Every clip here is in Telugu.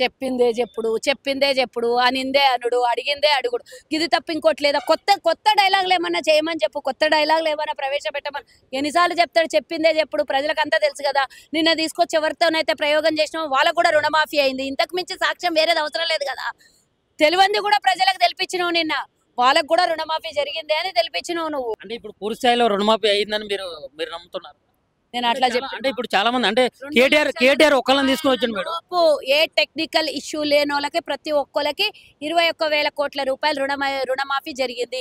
చెప్పిందే చెప్పుడు అనిందే అనుడు అడిగిందే అడుగుడు ఇది తప్ప ఇంకోటి లేదా కొత్త కొత్త డైలాగులు ఏమన్నా చేయమని చెప్పు కొత్త డైలాగులు ఏమన్నా ప్రవేశపెట్టమని ఎన్నిసార్లు చెప్తాడు చెప్పిందే చెప్పుడు ప్రజలకు అంతా తెలుసు కదా నిన్న తీసుకొచ్చి ఎవరితోనైతే ప్రయోగం చేసినామో వాళ్ళకు కూడా రుణమాఫీ అయింది ఇంతకు మించి సాక్ష్యం వేరేది అవసరం లేదు కదా తెలివంది కూడా ప్రజలకు తెలిపించినావు నిన్న వాళ్ళకు కూడా రుణమాఫీ జరిగింది అని తెలిపించినావు నువ్వు అంటే ఇప్పుడు పూర్తి స్థాయిలో రుణమాఫీ అయ్యిందని మీరు మీరు నమ్ముతున్నారు నేను అట్లా అంటే ఇప్పుడు చాలా మంది అంటే కేటీఆర్ ఒక్కళ్ళని తీసుకొని వచ్చాను మేడం ఏ టెక్నికల్ ఇష్యూ లేని వాళ్ళకి ప్రతి ఒక్కరికి 21,000 కోట్ల రూపాయలు రుణమాఫీ జరిగింది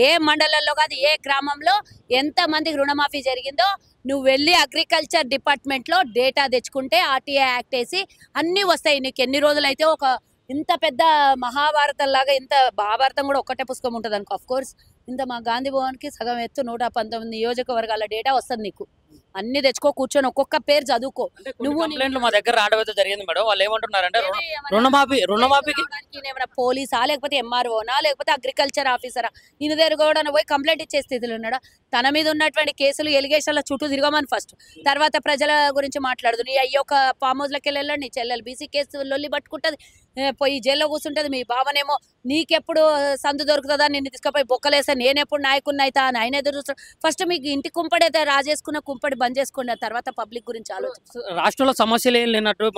ఏ మండలంలో కాదు ఏ గ్రామంలో ఎంత మందికి రుణమాఫీ జరిగిందో నువ్వు వెళ్ళి అగ్రికల్చర్ డిపార్ట్మెంట్ లో డేటా తెచ్చుకుంటే ఆర్టీఐ యాక్ట్ వేసి అన్ని వస్తాయి నీకు ఎన్ని రోజులైతే ఒక ఇంత పెద్ద మహాభారతం లాగా ఇంత మహాభారతం కూడా ఒక్కటే పుస్తకం ఉంటుంది అనుకో అఫ్ కోర్స్ ఇంత మా గాంధీ భవన్కి సగం ఎత్తు 119 నియోజకవర్గాల డేటా వస్తుంది నీకు అన్ని తెచ్చుకో కూర్చొని ఒక్కొక్క పేరు చదువుకో నువ్వు కంప్లైంట్లు మా దగ్గర రావడం జరిగింది మేడం వాళ్ళు ఏమంటున్నారంటే రుణమాఫీకి ఏమైనా పోలీసా లేకపోతే ఎంఆర్ఓనా లేకపోతే అగ్రికల్చర్ ఆఫీసరా ఈయన దగ్గర కూడా పోయి కంప్లైంట్ ఇచ్చే స్థితిలో ఉన్నాడా తన మీద ఉన్నటువంటి కేసులు ఎలిగేషన్ల చుట్టూ తిరగమని ఫస్ట్ తర్వాత ప్రజల గురించి మాట్లాడదు నీ అయ్యో ఒక ఫామ్ హౌస్లోకి వెళ్ళండి నీ చెల్లెలు బీసీ కేసు లొల్లి పట్టుకుంటుంది పోయి జైల్లో కూర్చుంటుంది మీ బావనేమో నీకెప్పుడు సందు దొరుకుతుందా నిన్ను తీసుకుపోయి బొక్కలేస్తా నేనెప్పుడు నాయకుడిని అవుతా అని ఆయన ఎదురు చూస్తాడు ఫస్ట్ మీకు ఇంటి కుంపడి అయితే రాజేసుకున్న కుంపడి బంద్ చేసుకున్న తర్వాత పబ్లిక్ గురించి ఆలోచన రాష్ట్రంలో సమస్యలు ఏం లేనట్టు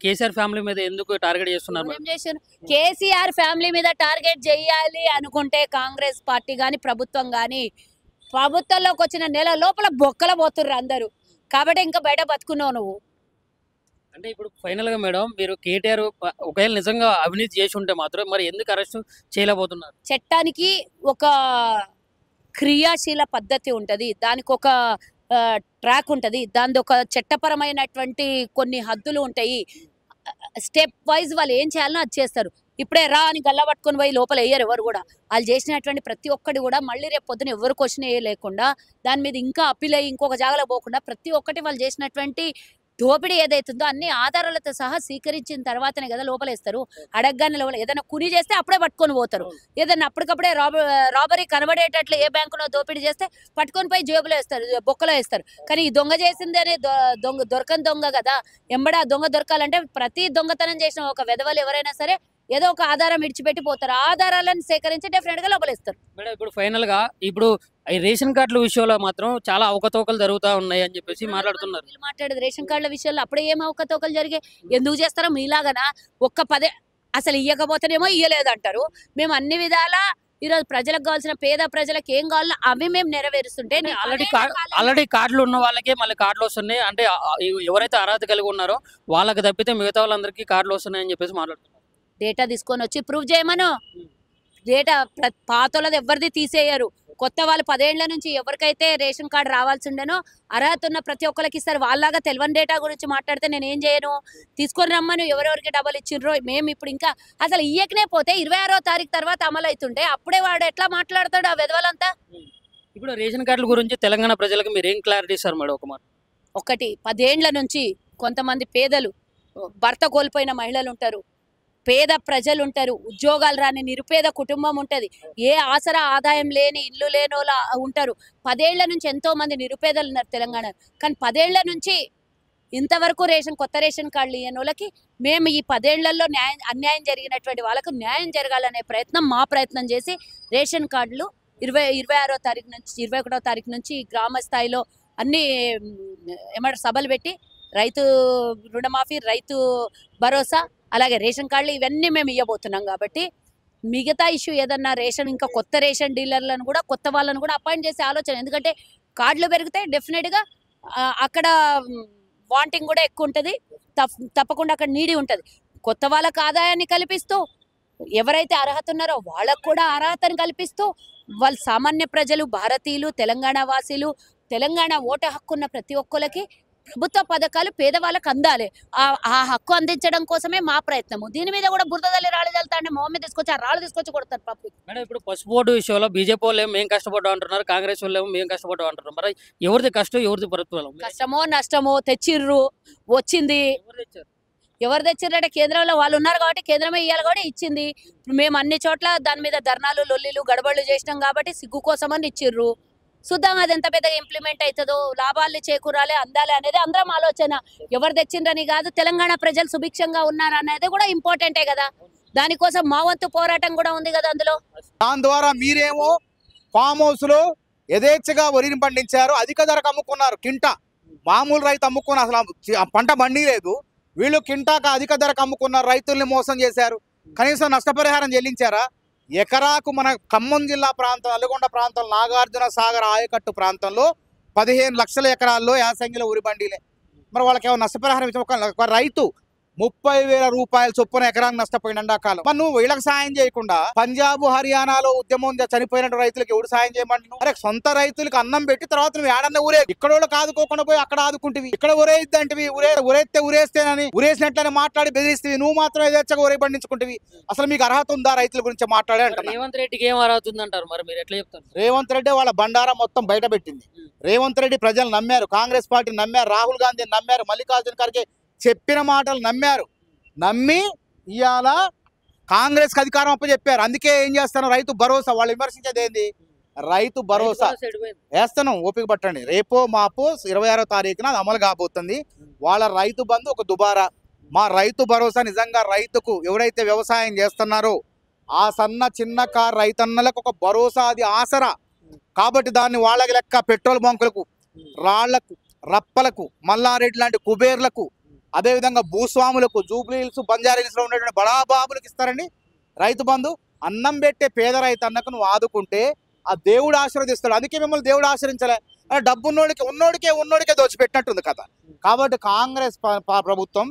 కేసీఆర్ ఫ్యామిలీ మీద ఎందుకు టార్గెట్ చేస్తున్నారు ఏం చేశారు కేసీఆర్ ఫ్యామిలీ మీద టార్గెట్ చేయాలి అనుకుంటే కాంగ్రెస్ పార్టీ కానీ ప్రభుత్వం కానీ ప్రభుత్వంలోకి వచ్చిన నెల లోపల బొక్కల పోతుర్రు అందరూ కాబట్టి ఇంకా బయట బతుకున్నావు నువ్వు అంటే ఇప్పుడు ఫైనల్ గా మేడం మీరు కేటీఆర్ ఒకవేళ నిజంగా అవినీతి చేసి ఉంటే మాత్రం మరి ఎందుకు అరెస్ట్ చేయలేకపోతున్నారు చట్టానికి ఒక క్రియాశీల పద్ధతి ఉంటది దానికి ఒక ట్రాక్ ఉంటది దాని ఒక చట్టపరమైనటువంటి కొన్ని హద్దులు ఉంటాయి స్టెప్ వైజ్ వాళ్ళు ఏం చేయాలనో అది చేస్తారు ఇప్పుడే రా అని గల్లా పట్టుకొని పోయి లోపల వేయరు ఎవరు కూడా వాళ్ళు చేసినటువంటి ప్రతి ఒక్కటి కూడా మళ్ళీ రేపు పొద్దున ఎవరు క్వశ్చన్ వేయలేకుండా దాని మీద ఇంకా అప్పీల్ అయ్యి ఇంకొక జాగాలో పోకుండా ప్రతి ఒక్కటి వాళ్ళు చేసినటువంటి దోపిడీ ఏదైతుందో అన్ని ఆధారాలతో సహా స్వీకరించిన తర్వాతనే కదా లోపలేస్తారు అడగగానే లోపల ఏదైనా కుని చేస్తే అప్పుడే పట్టుకొని పోతారు ఏదైనా అప్పటికప్పుడే రాబరీ కనబడేటట్లు ఏ బ్యాంకులో దోపిడీ చేస్తే పట్టుకొని పోయి జేబులో వేస్తారు బొక్కలో వేస్తారు కానీ ఈ దొంగ చేసింది అనే దొరకని దొంగ కదా ఎంబడ దొంగ దొరకాలంటే ప్రతి దొంగతనం చేసిన ఒక వెధవలు ఎవరైనా సరే ఏదో ఒక ఆధారం ఇడిచిపెట్టి పోతారు ఆధారాలను సేకరించి డెఫినెట్ గా లోపలేస్తారు మేడం ఇప్పుడు ఫైనల్ గా ఇప్పుడు ఈ రేషన్ కార్డుల విషయంలో మాత్రం చాలా అవకతవకలు జరుగుతూ ఉన్నాయి అని చెప్పేసి మాట్లాడుతున్నారు మాట్లాడేది రేషన్ కార్డుల విషయంలో అప్పుడే ఏం అవకతవకలు జరిగాయి ఎందుకు చేస్తారో మీలాగనా అసలు ఇయ్యకపోతేనేమో ఇయ్యలేదు అంటారు మేము అన్ని విధాలా ఈరోజు ప్రజలకు కావాల్సిన పేద ప్రజలకు ఏం కావాలో అవి మేము నెరవేరుస్తుంటే ఆల్రెడీ కార్డులు ఉన్న వాళ్ళకే మళ్ళీ కార్డులు వస్తున్నాయి అంటే ఎవరైతే అర్హత కలిగి ఉన్నారో వాళ్ళకి తప్పితే మిగతా వాళ్ళందరికీ కార్డులు వస్తున్నాయని చెప్పేసి మాట్లాడుతున్నారు డేటా తీసుకొని వచ్చి ప్రూవ్ చేయమను డేటా పాతోళ్ళది ఎవరిది తీసేయరు కొత్త వాళ్ళు 10 ఏళ్ల నుంచి ఎవరికైతే రేషన్ కార్డు రావాల్సి ఉండేనో అర్హత ఉన్న ప్రతి ఒక్కరికి ఇస్తారు వాళ్ళలాగా తెలియని డేటా గురించి మాట్లాడితే నేను ఏం చేయను తీసుకొని రమ్మను ఎవరెవరికి డబ్బులు ఇచ్చిండ్రో మేము ఇప్పుడు ఇంకా అసలు ఇయ్యకనే పోతే 26వ తారీఖు తర్వాత అమలు అవుతుంటే అప్పుడే వాడు ఎట్లా మాట్లాడతాడు ఆ విధవలంతా ఇప్పుడు రేషన్ కార్డుల గురించి తెలంగాణ ప్రజలకు మీరు ఏం క్లారిటీ ఇస్తారు మేడం ఒకటి 10 ఏళ్ల నుంచి కొంతమంది పేదలు భర్త కోల్పోయిన మహిళలు ఉంటారు పేద ప్రజలు ఉంటారు ఉద్యోగాలు రాని నిరుపేద కుటుంబం ఉంటుంది ఏ ఆసరా ఆదాయం లేని ఇల్లు లేని వాళ్ళు ఉంటారు 10 ఏళ్ల నుంచి ఎంతో మంది నిరుపేదలు ఉన్నారు తెలంగాణ కానీ 10 ఏళ్ల నుంచి ఇంతవరకు కొత్త రేషన్ కార్డులు ఇయ్యని వాళ్ళకి మేము ఈ 10 ఏళ్లలో అన్యాయం జరిగినటువంటి వాళ్ళకు న్యాయం జరగాలనే మా ప్రయత్నం చేసి రేషన్ కార్డులు 26వ తారీఖు నుంచి 21వ తారీఖు నుంచి గ్రామ స్థాయిలో అన్ని ఏమంటారు సభలు పెట్టి రైతు రుణమాఫీ రైతు భరోసా అలాగే రేషన్ కార్డులు ఇవన్నీ మేము ఇవ్వబోతున్నాం కాబట్టి మిగతా ఇష్యూ ఏదన్నా ఇంకా కొత్త రేషన్ డీలర్లను కూడా కొత్త వాళ్ళను కూడా అపాయింట్ చేసే ఆలోచన ఎందుకంటే కార్డులు పెరిగితే డెఫినెట్గా అక్కడ వాంటింగ్ కూడా ఎక్కువ ఉంటుంది తప్పకుండా అక్కడ నీడి ఉంటుంది కొత్త వాళ్ళకు ఆదాయాన్ని కల్పిస్తూ ఎవరైతే అర్హత ఉన్నారో వాళ్ళకు కూడా అర్హతను కల్పిస్తూ వాళ్ళు సామాన్య ప్రజలు భారతీయులు తెలంగాణ వాసీలు తెలంగాణ ఓటు హక్కున్న ప్రతి ఒక్కరికి ప్రభుత్వ పథకాలు పేదవాళ్ళకి అందాలి ఆ హక్కు అందించడం కోసమే మా ప్రయత్నము దీని మీద కూడా బురదల్లి రాళ్ళు చల్లుతా అంటే మొహమ్మద్ తీసుకొచ్చి ఆ రాళ్ళు తీసుకొచ్చి కొడతారు పబ్లిక్ మేడం ఇప్పుడు పసుపు బోర్డు విషయంలో బీజేపీ వాళ్ళు మేము కష్టపడ్డాం అంటున్నారు కాంగ్రెస్ వాళ్ళు మేము కష్టపడ్డాం అంటున్నారు మరి ఎవరిది కష్టం ఎవరిది ప్రభుత్వం కష్టమో నష్టమో తెచ్చిర్రు వచ్చింది ఎవరు తెచ్చిర్రంటే కేంద్రంలో వాళ్ళు ఉన్నారు కాబట్టి కేంద్రమే ఇవ్వాలి కాబట్టి ఇచ్చింది మేము అన్ని చోట్ల దాని మీద ధర్నాలు లొల్లిలు గడబడులు చేసినాం కాబట్టి సిగ్గు కోసమని ఇచ్చిర్రు చూద్దాం అది ఎంత పెద్దగా ఇంప్లిమెంట్ అవుతుందో, లాభాలు చేకూరాలి, అందాలి అనేది అందరం ఆలోచన. ఎవరు తెచ్చిండ్రని కాదు, తెలంగాణ ప్రజలు సుభిక్షంగా ఉన్నారు అనేది కూడా ఇంపార్టెంటే కదా. దానికోసం మా వంతు పోరాటం కూడా ఉంది కదా అందులో. దాని ద్వారా మీరేమో ఫామ్ హౌస్ లో యథేచ్ఛగా వరిని పండించారు, అధిక ధరకు అమ్ముకున్నారు. కింటా మామూలు రైతు అమ్ముకున్న అసలు ఆ పంట బండి లేదు, వీళ్ళు కింటాక అధిక ధరకు అమ్ముకున్నారు, రైతుల్ని మోసం చేశారు. కనీసం నష్టపరిహారం చెల్లించారా? ఎకరాకు మన ఖమ్మం జిల్లా ప్రాంతం, నల్గొండ ప్రాంతం, నాగార్జున సాగర్ ఆయకట్టు ప్రాంతంలో 15 లక్షల ఎకరాల్లో యాసంగిలో ఉరి బండిలే. మరి వాళ్ళకి ఏమో నష్టపరిహారం ఇచ్చిన ఒక రైతు 30,000 రూపాయల చొప్పున ఎకరానికి నష్టపోయిన ఎండాకాలం. మరి నువ్వు వీళ్ళకి సాయం చేయకుండా పంజాబ్ హర్యానాలో ఉద్యమం చనిపోయిన రైతులకు ఎవడు సాయం చేయమంటున్నావు? అరే సొంత రైతులకు అన్నం పెట్టి తర్వాత నువ్వు ఏడన్నా ఊరే ఇక్కడ వాళ్ళకి ఆదుకోకుండా పోయి అక్కడ ఆదుకుంటేవి, ఇక్కడ ఊరేద్దంటివి, ఉరేస్తే ఉరేస్తేనని ఉరేసినట్లని మాట్లాడి బెదిరిస్తేవి, నువ్వు మాత్రం ఏదచ్చగా ఊరే పండించుకుంటేవి. అసలు మీకు అర్హత ఉందా రైతుల గురించి మాట్లాడే అంటారు? రేవంత్ రెడ్డికి ఏం అర్హత ఉందంటారు? మరి మీరు ఎట్లా చెప్తారు? రేవంత్ రెడ్డి వాళ్ళ బండారా మొత్తం బయట పెట్టింది. రేవంత్ రెడ్డి ప్రజలు నమ్మారు, కాంగ్రెస్ పార్టీని నమ్మారు, రాహుల్ గాంధీని నమ్మారు, మల్లికార్జున ఖర్గే చెప్పిన మాటలు నమ్మారు. నమ్మి ఇవాళ కాంగ్రెస్కి అధికారం అప్పచెప్పారు. అందుకే ఏం చేస్తాను, రైతు భరోసా. వాళ్ళు విమర్శించేది ఏంది? రైతు భరోసా వేస్తాను, ఓపిక పట్టండి. రేపో మాపో 26వ తారీఖున అది అమలు కాబోతుంది. వాళ్ళ రైతు బంధు ఒక దుబారా. మా రైతు భరోసా నిజంగా రైతుకు ఎవరైతే వ్యవసాయం చేస్తున్నారో ఆ సన్న చిన్న కారు రైతన్నలకు ఒక భరోసా, అది ఆసరా. కాబట్టి దాన్ని వాళ్ళకి లెక్క పెట్రోల్ బంకులకు, రాళ్లకు, రప్పలకు, మల్లారెడ్డి లాంటి కుబేర్లకు, అదేవిధంగా భూస్వాములకు, జూబ్లీ హిల్స్, బంజారా హిల్స్లో ఉండేటువంటి బడాబాబులకు ఇస్తారండి రైతు బంధు. అన్నం పెట్టే పేద రైతన్నకు నువ్వు ఆదుకుంటే ఆ దేవుడు ఆశీర్వదిస్తాడు. అందుకే మిమ్మల్ని దేవుడు ఆశ్రయించలే, డబ్బు ఉన్నోడికే దోచిపెట్టినట్టుంది కథ. కాబట్టి కాంగ్రెస్ ప్రభుత్వం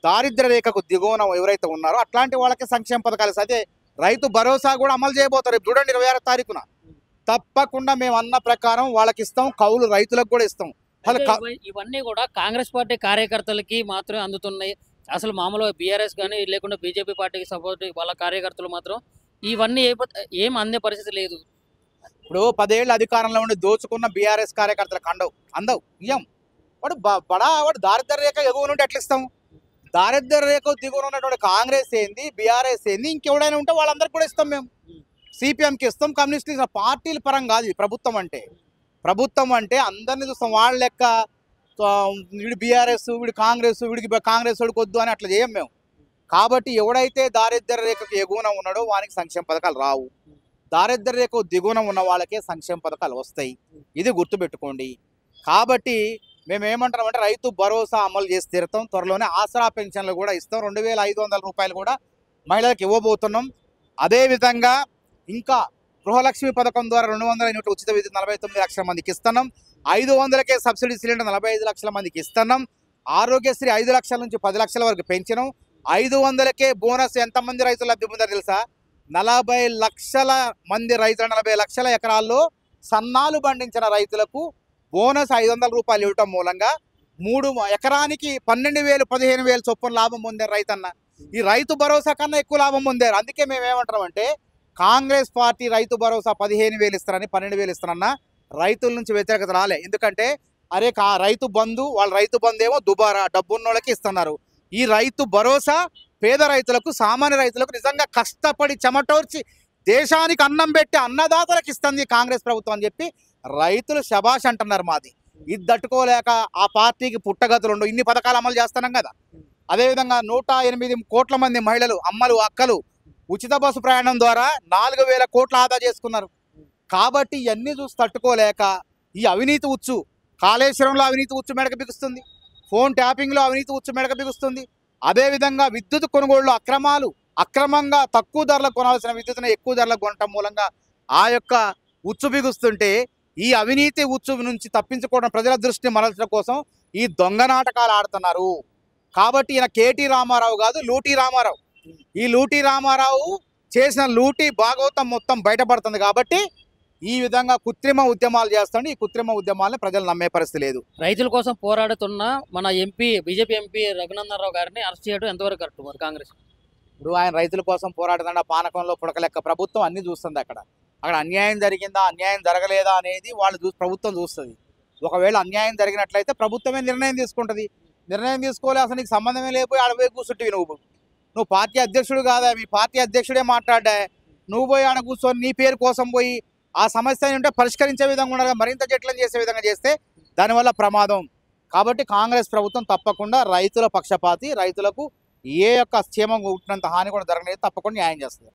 దారిద్ర్య రేఖకు దిగువన ఎవరైతే ఉన్నారో అట్లాంటి వాళ్ళకి సంక్షేమ పథకాలు, అదే రైతు భరోసా కూడా అమలు చేయబోతారు. రేపు చూడండి 26వ తారీఖున తప్పకుండా మేము అన్న ప్రకారం వాళ్ళకి ఇస్తాం, కౌలు రైతులకు కూడా ఇస్తాం. ఇవన్నీ కూడా కాంగ్రెస్ పార్టీ కార్యకర్తలకి మాత్రమే అందుతున్నాయి. అసలు మామూలుగా బీఆర్ఎస్ కానీ లేకుండా బీజేపీ పార్టీకి సపోర్ట్ వాళ్ళ కార్యకర్తలు మాత్రం ఇవన్నీ ఏం అందే పరిస్థితి లేదు. ఇప్పుడు 10 ఏళ్ళు అధికారంలో ఉండి దోచుకున్న బీఆర్ఎస్ కార్యకర్తలకు అందవు ఇయ్యం. వాడు దారిద్ర్య రేఖ ఎగువ నుండి ఎట్లా ఇస్తాం? దారిద్ర్య రేఖ దిగువన ఉన్నటువంటి కాంగ్రెస్ ఏంది, బీఆర్ఎస్ ఏంది, ఇంకెవడైనా ఉంటే వాళ్ళందరికీ కూడా ఇస్తాం. మేము సిపిఎంకి ఇస్తాం, కమ్యూనిస్ట్కి ఇస్తాం. పార్టీల పరం కాదు ఇది. ప్రభుత్వం అంటే అందరినీ చూస్తాం. వాళ్ళ లెక్క వీడు బీఆర్ఎస్, వీడు కాంగ్రెస్, వీడికి కాంగ్రెస్ వాడికి వద్దు అని అట్లా చేయం మేము. కాబట్టి ఎవడైతే దారిద్ర్య రేఖకు ఎగువన ఉన్నాడో వానికి సంక్షేమ పథకాలు రావు, దారిద్ర్య రేఖకు దిగువన ఉన్న వాళ్ళకే సంక్షేమ పథకాలు వస్తాయి. ఇది గుర్తుపెట్టుకోండి. కాబట్టి మేము ఏమంటామంటే రైతు భరోసా అమలు చేసి తీరుతాం. త్వరలోనే ఆసరా పెన్షన్లు కూడా ఇస్తాం. 2,500 రూపాయలు కూడా మహిళలకు ఇవ్వబోతున్నాం. అదేవిధంగా ఇంకా గృహలక్ష్మి పథకం ద్వారా 200 యూనిట్ల ఉచిత విద్యుత్ 49 లక్షల మందికి ఇస్తున్నాం. 500కే సబ్సిడీ సిలిండర్ 45 లక్షల మందికి ఇస్తున్నాం. ఆరోగ్యశ్రీ 5 లక్షల నుంచి 10 లక్షల వరకు పెంచినాం. 500కే బోనస్. ఎంతమంది రైతులు లబ్ధి పొందారు తెలుసా? 40 లక్షల మంది రైతులు, 40 లక్షల ఎకరాల్లో సన్నాలు పండించిన రైతులకు బోనస్ 500 రూపాయలు ఇవ్వటం మూలంగా 3 ఎకరానికి 12,000 15,000 చొప్పున లాభం పొందారు రైతన్న. ఈ రైతు భరోసా కన్నా ఎక్కువ లాభం పొందారు. అందుకే మేము ఏమంటామంటే కాంగ్రెస్ పార్టీ రైతు భరోసా 15,000 ఇస్తారని 12,000 ఇస్తారన్నా రైతుల నుంచి వ్యతిరేకత రాలే. ఎందుకంటే అరే రైతు బంధు, వాళ్ళ రైతు బంధు ఏమో దుబారా డబ్బున్నోళ్ళకి ఇస్తున్నారు. ఈ రైతు భరోసా పేద రైతులకు, సామాన్య రైతులకు, నిజంగా కష్టపడి చెమటోర్చి దేశానికి అన్నం పెట్టి అన్నదాతలకు ఇస్తుంది కాంగ్రెస్ ప్రభుత్వం అని చెప్పి రైతులు శబాష్ అంటున్నారు. మాది ఇది తట్టుకోలేక ఆ పార్టీకి పుట్టగతులు ఉండవు. ఇన్ని పథకాలు అమలు చేస్తున్నాం కదా. అదేవిధంగా 108 కోట్ల మంది మహిళలు, అమ్మలు, అక్కలు ఉచిత బస్సు ప్రయాణం ద్వారా 4,000 కోట్లు ఆదా చేసుకున్నారు. కాబట్టి ఇవన్నీ చూసి తట్టుకోలేక ఈ అవినీతి ఉచ్చు, కాళేశ్వరంలో అవినీతి ఉచ్చు మెడక బిగుస్తుంది, ఫోన్ ట్యాపింగ్లో అవినీతి ఉచ్చు మెడక బిగుస్తుంది. అదేవిధంగా విద్యుత్ కొనుగోళ్లు అక్రమంగా తక్కువ ధరలకు కొనాల్సిన విద్యుత్తుని ఎక్కువ ధరలకు కొనటం మూలంగా ఆ యొక్క ఉచ్చు బిగుస్తుంటే ఈ అవినీతి ఉచ్చు నుంచి తప్పించుకోవడం, ప్రజల దృష్టిని మరల్చడం కోసం ఈ దొంగ నాటకాలు ఆడుతున్నారు. కాబట్టి ఈయన కేటీ రామారావు కాదు, లూటీ రామారావు. ఈ లూటీ రామారావు చేసిన లూటీ భాగవతం మొత్తం బయటపడుతుంది. కాబట్టి ఈ విధంగా కృత్రిమ ఉద్యమాలు చేస్తాడు. ఈ కృత్రిమ ఉద్యమాలను ప్రజలు నమ్మే పరిస్థితి లేదు. రైతుల కోసం పోరాడుతున్న మన బీజేపీ ఎంపీ రఘునందన్ రావు గారిని అరెస్ట్ చేయడం ఎంతవరకు కరెక్ట్ మరి కాంగ్రెస్? ఇప్పుడు ఆయన రైతుల కోసం పోరాడుతున్న పానకంలో పుడకలెక్క ప్రభుత్వం అన్ని చూస్తుంది. అక్కడ అన్యాయం జరిగిందా, అన్యాయం జరగలేదా అనేది ప్రభుత్వం చూస్తుంది. ఒకవేళ అన్యాయం జరిగినట్లయితే ప్రభుత్వమే నిర్ణయం తీసుకుంటుంది. నిర్ణయం తీసుకోలే, అసలు నీకు సంబంధమే లేకపోయి ఆడపోయి కూర్చుంటివి. నువ్వు పార్టీ అధ్యక్షుడు కాదా? మీ పార్టీ అధ్యక్షుడే మాట్లాడా. నువ్వు పోయి ఆడ కూర్చొని నీ పేరు కోసం పోయి ఆ సమస్య ఉంటే పరిష్కరించే విధంగా ఉండాలి, మరింత జటిలం చేసే విధంగా చేస్తే దానివల్ల ప్రమాదం. కాబట్టి కాంగ్రెస్ ప్రభుత్వం తప్పకుండా రైతుల పక్షపాతి, రైతులకు ఏ యొక్క క్షేమం ఉంటున్నంత హాని కూడా జరగలేదు, తప్పకుండా న్యాయం చేస్తుంది.